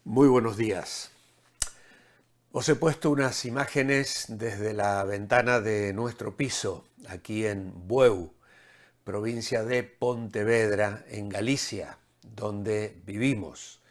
Muy buenos días. Os he puesto unas imágenes desde la ventana de nuestro piso, aquí en Bueu, provincia de Pontevedra, en Galicia, donde vivimos.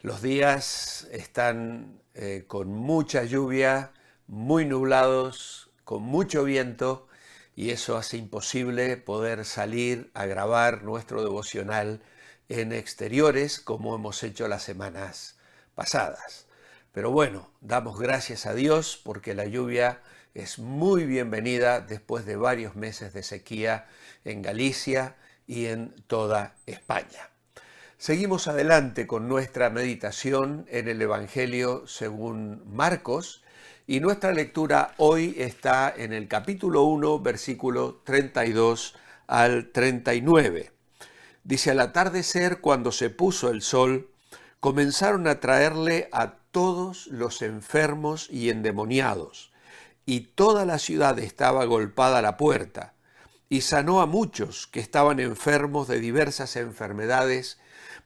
Los días están con mucha lluvia, muy nublados, con mucho viento, y eso hace imposible poder salir a grabar nuestro devocional en exteriores como hemos hecho las semanas pasadas. Pero bueno, damos gracias a Dios porque la lluvia es muy bienvenida después de varios meses de sequía en Galicia y en toda España. Seguimos adelante con nuestra meditación en el Evangelio según Marcos y nuestra lectura hoy está en el capítulo 1, versículo 32 al 39. Dice: al atardecer, cuando se puso el sol, comenzaron a traerle a todos los enfermos y endemoniados, y toda la ciudad estaba agolpada a la puerta, y sanó a muchos que estaban enfermos de diversas enfermedades,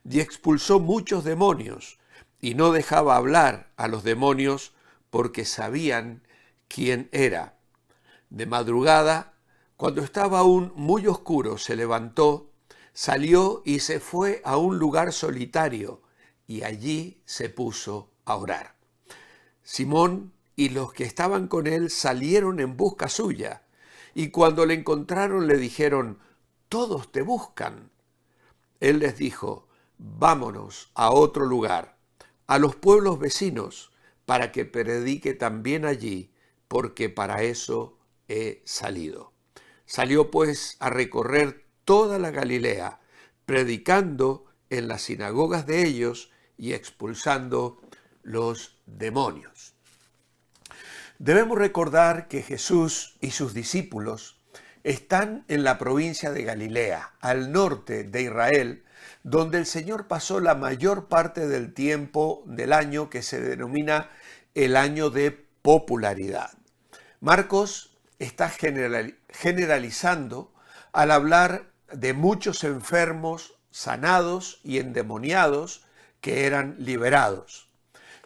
y expulsó muchos demonios, y no dejaba hablar a los demonios porque sabían quién era. De madrugada, cuando estaba aún muy oscuro, se levantó, salió y se fue a un lugar solitario, y allí se puso a orar. Simón y los que estaban con él salieron en busca suya, y cuando le encontraron le dijeron: «Todos te buscan». Él les dijo: «Vámonos a otro lugar, a los pueblos vecinos, para que predique también allí, porque para eso he salido». Salió pues a recorrer toda la Galilea, predicando en las sinagogas de ellos y expulsando los demonios. Debemos recordar que Jesús y sus discípulos están en la provincia de Galilea, al norte de Israel, donde el Señor pasó la mayor parte del tiempo del año que se denomina el año de popularidad. Marcos está generalizando al hablar de muchos enfermos sanados y endemoniados que eran liberados.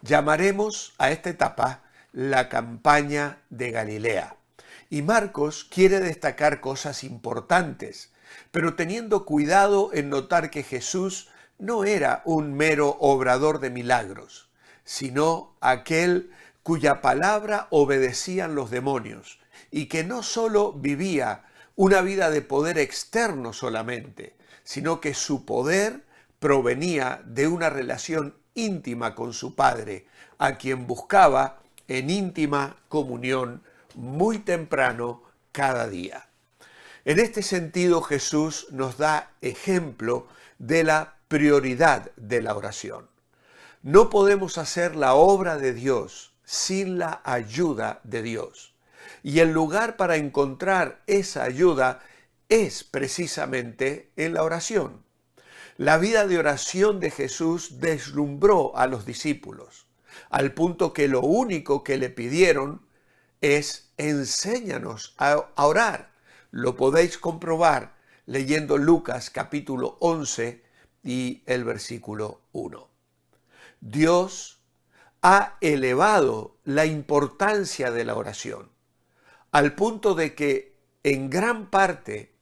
Llamaremos a esta etapa la campaña de Galilea. Y Marcos quiere destacar cosas importantes, pero teniendo cuidado en notar que Jesús no era un mero obrador de milagros, sino aquel cuya palabra obedecían los demonios, y que no solo vivía una vida de poder externo solamente, sino que su poder provenía de una relación íntima con su Padre, a quien buscaba en íntima comunión muy temprano cada día. En este sentido, Jesús nos da ejemplo de la prioridad de la oración. No podemos hacer la obra de Dios sin la ayuda de Dios. Y el lugar para encontrar esa ayuda es precisamente en la oración. La vida de oración de Jesús deslumbró a los discípulos, al punto que lo único que le pidieron es: enséñanos a orar. Lo podéis comprobar leyendo Lucas capítulo 11 y el versículo 1. Dios ha elevado la importancia de la oración, al punto de que en gran parte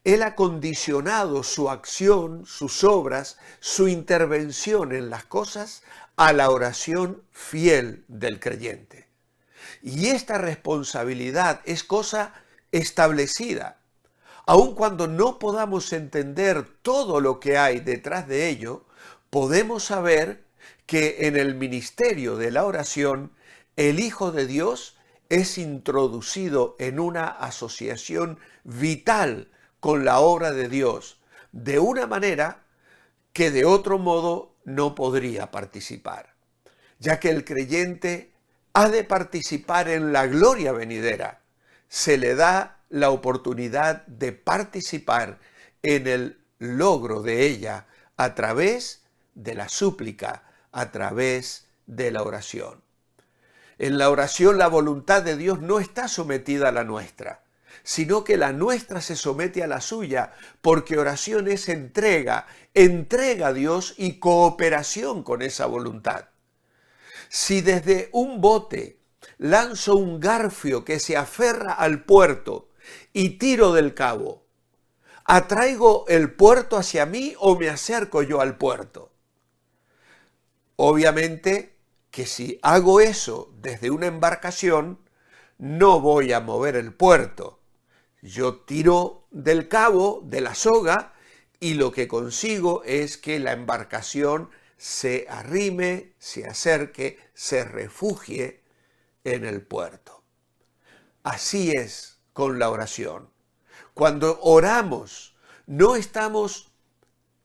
Él ha condicionado su acción, sus obras, su intervención en las cosas a la oración fiel del creyente. Y esta responsabilidad es cosa establecida. Aun cuando no podamos entender todo lo que hay detrás de ello, podemos saber que en el ministerio de la oración, el Hijo de Dios es introducido en una asociación vital con la obra de Dios, de una manera que de otro modo no podría participar, ya que el creyente ha de participar en la gloria venidera. Se le da la oportunidad de participar en el logro de ella a través de la súplica, a través de la oración. En la oración la voluntad de Dios no está sometida a la nuestra, sino que la nuestra se somete a la suya, porque oración es entrega a Dios y cooperación con esa voluntad. Si desde un bote lanzo un garfio que se aferra al puerto y tiro del cabo, ¿atraigo el puerto hacia mí o me acerco yo al puerto? Obviamente que si hago eso desde una embarcación, no voy a mover el puerto. Yo tiro del cabo, de la soga, y lo que consigo es que la embarcación se arrime, se acerque, se refugie en el puerto. Así es con la oración. Cuando oramos, no estamos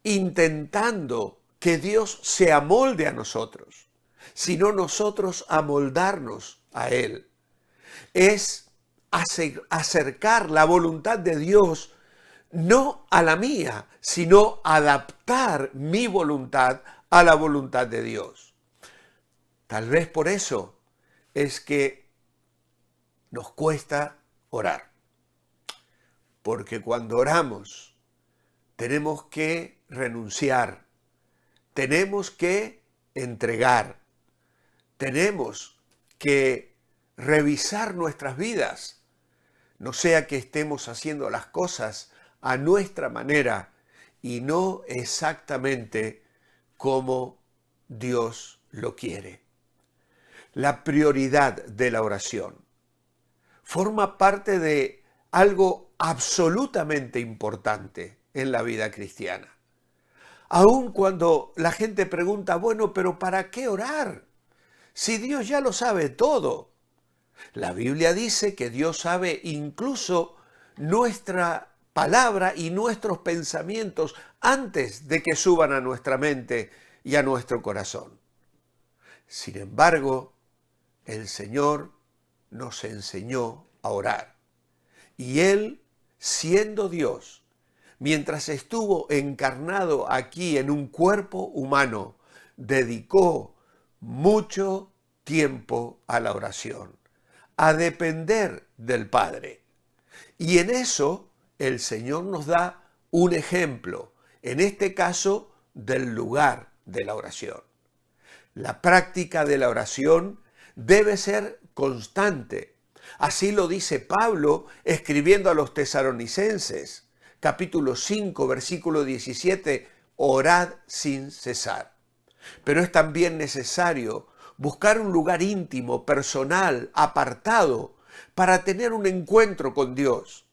intentando que Dios se amolde a nosotros, sino nosotros amoldarnos a Él. Es acercar la voluntad de Dios no a la mía, sino adaptar mi voluntad a la voluntad de Dios. Tal vez por eso es que nos cuesta orar. Porque cuando oramos tenemos que renunciar, tenemos que entregar, tenemos que revisar nuestras vidas, no sea que estemos haciendo las cosas a nuestra manera y no exactamente como Dios lo quiere. La prioridad de la oración forma parte de algo absolutamente importante en la vida cristiana. Aun cuando la gente pregunta, bueno, pero ¿para qué orar? Si Dios ya lo sabe todo. La Biblia dice que Dios sabe incluso nuestra palabra y nuestros pensamientos antes de que suban a nuestra mente y a nuestro corazón. Sin embargo, el Señor nos enseñó a orar. Y Él, siendo Dios, mientras estuvo encarnado aquí en un cuerpo humano, dedicó mucho tiempo a la oración, a depender del Padre. Y en eso el Señor nos da un ejemplo, en este caso del lugar de la oración. La práctica de la oración debe ser constante. Así lo dice Pablo escribiendo a los tesalonicenses, capítulo 5, versículo 17, orad sin cesar. Pero es también necesario buscar un lugar íntimo, personal, apartado, para tener un encuentro con Dios.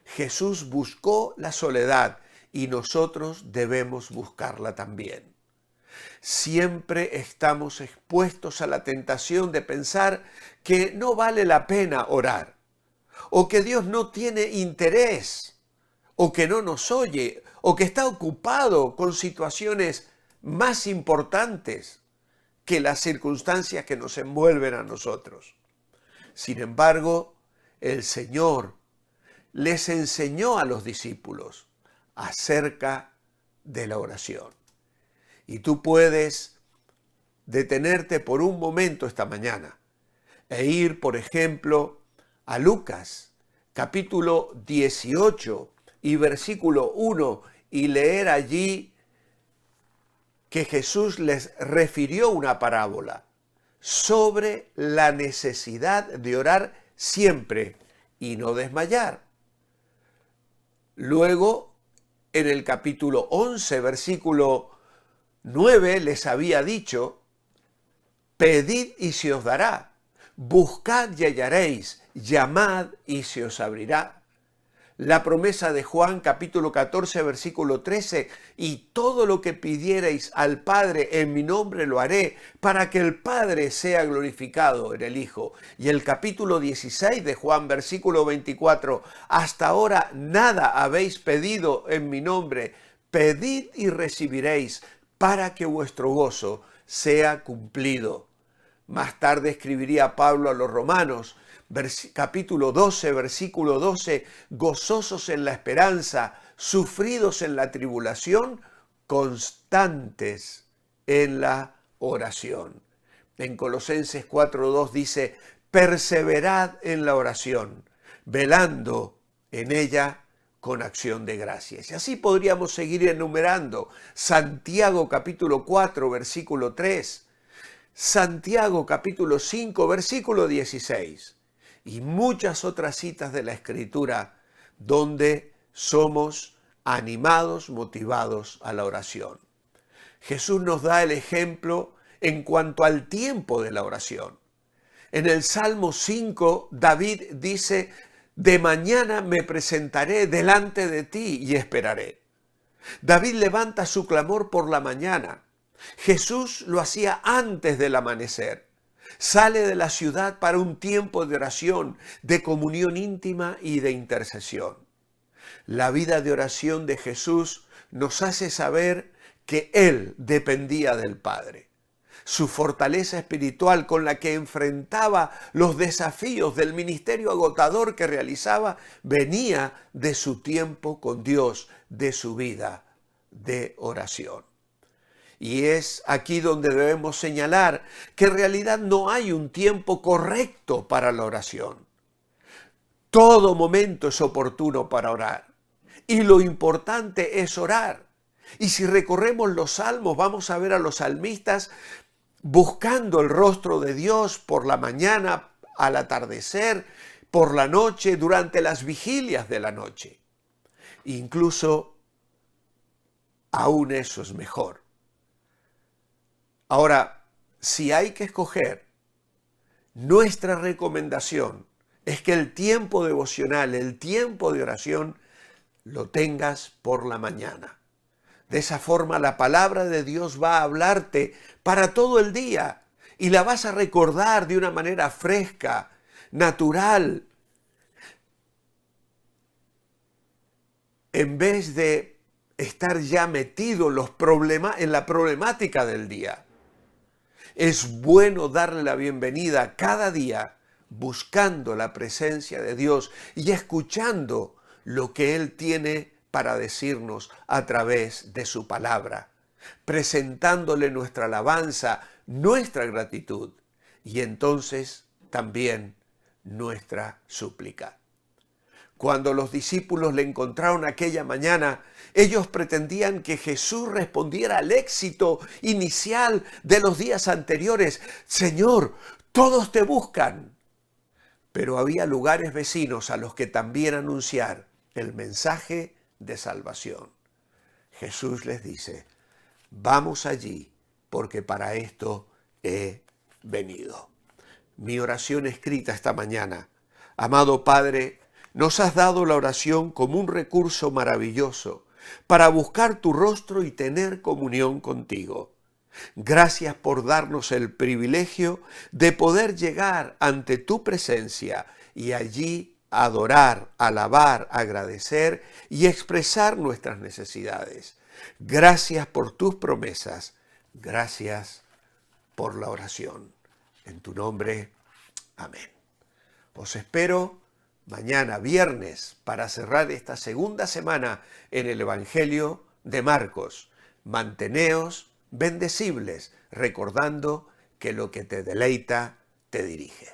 Jesús buscó la soledad y nosotros debemos buscarla también. Siempre estamos expuestos a la tentación de pensar que no vale la pena orar, o que Dios no tiene interés, o que no nos oye, o que está ocupado con situaciones más importantes que las circunstancias que nos envuelven a nosotros. Sin embargo, el Señor les enseñó a los discípulos acerca de la oración. Y tú puedes detenerte por un momento esta mañana e ir, por ejemplo, a Lucas, capítulo 18 y versículo 1, y leer allí que Jesús les refirió una parábola sobre la necesidad de orar siempre y no desmayar. Luego, en el capítulo 11, versículo 9, les había dicho, pedid y se os dará, buscad y hallaréis, llamad y se os abrirá. La promesa de Juan capítulo 14 versículo 13, y todo lo que pidiereis al Padre en mi nombre lo haré, para que el Padre sea glorificado en el Hijo. Y el capítulo 16 de Juan versículo 24, hasta ahora nada habéis pedido en mi nombre, pedid y recibiréis, para que vuestro gozo sea cumplido. Más tarde escribiría Pablo a los romanos, capítulo 12, versículo 12, gozosos en la esperanza, sufridos en la tribulación, constantes en la oración. En Colosenses 4:2 dice, perseverad en la oración, velando en ella con acción de gracias. Y así podríamos seguir enumerando. Santiago capítulo 4, versículo 3. Santiago capítulo 5, versículo 16. Y muchas otras citas de la Escritura donde somos animados, motivados a la oración. Jesús nos da el ejemplo en cuanto al tiempo de la oración. En el Salmo 5, David dice: de mañana me presentaré delante de ti y esperaré. David levanta su clamor por la mañana. Jesús lo hacía antes del amanecer. Sale de la ciudad para un tiempo de oración, de comunión íntima y de intercesión. La vida de oración de Jesús nos hace saber que Él dependía del Padre. Su fortaleza espiritual con la que enfrentaba los desafíos del ministerio agotador que realizaba venía de su tiempo con Dios, de su vida de oración. Y es aquí donde debemos señalar que en realidad no hay un tiempo correcto para la oración. Todo momento es oportuno para orar. Y lo importante es orar. Y si recorremos los salmos, vamos a ver a los salmistas buscando el rostro de Dios por la mañana, al atardecer, por la noche, durante las vigilias de la noche. Incluso, aún eso es mejor. Ahora, si hay que escoger, nuestra recomendación es que el tiempo devocional, el tiempo de oración, lo tengas por la mañana. De esa forma la palabra de Dios va a hablarte para todo el día y la vas a recordar de una manera fresca, natural, en vez de estar ya metido en la problemática del día. Es bueno darle la bienvenida cada día buscando la presencia de Dios y escuchando lo que Él tiene para decirnos a través de su palabra, presentándole nuestra alabanza, nuestra gratitud y entonces también nuestra súplica. Cuando los discípulos le encontraron aquella mañana, ellos pretendían que Jesús respondiera al éxito inicial de los días anteriores. Señor, todos te buscan. Pero había lugares vecinos a los que también anunciar el mensaje de salvación. Jesús les dice: vamos allí, porque para esto he venido. Mi oración escrita esta mañana: amado Padre, nos has dado la oración como un recurso maravilloso para buscar tu rostro y tener comunión contigo. Gracias por darnos el privilegio de poder llegar ante tu presencia y allí adorar, alabar, agradecer y expresar nuestras necesidades. Gracias por tus promesas. Gracias por la oración. En tu nombre, amén. Os espero mañana, viernes, para cerrar esta segunda semana en el Evangelio de Marcos. Manteneos bendecibles, recordando que lo que te deleita te dirige.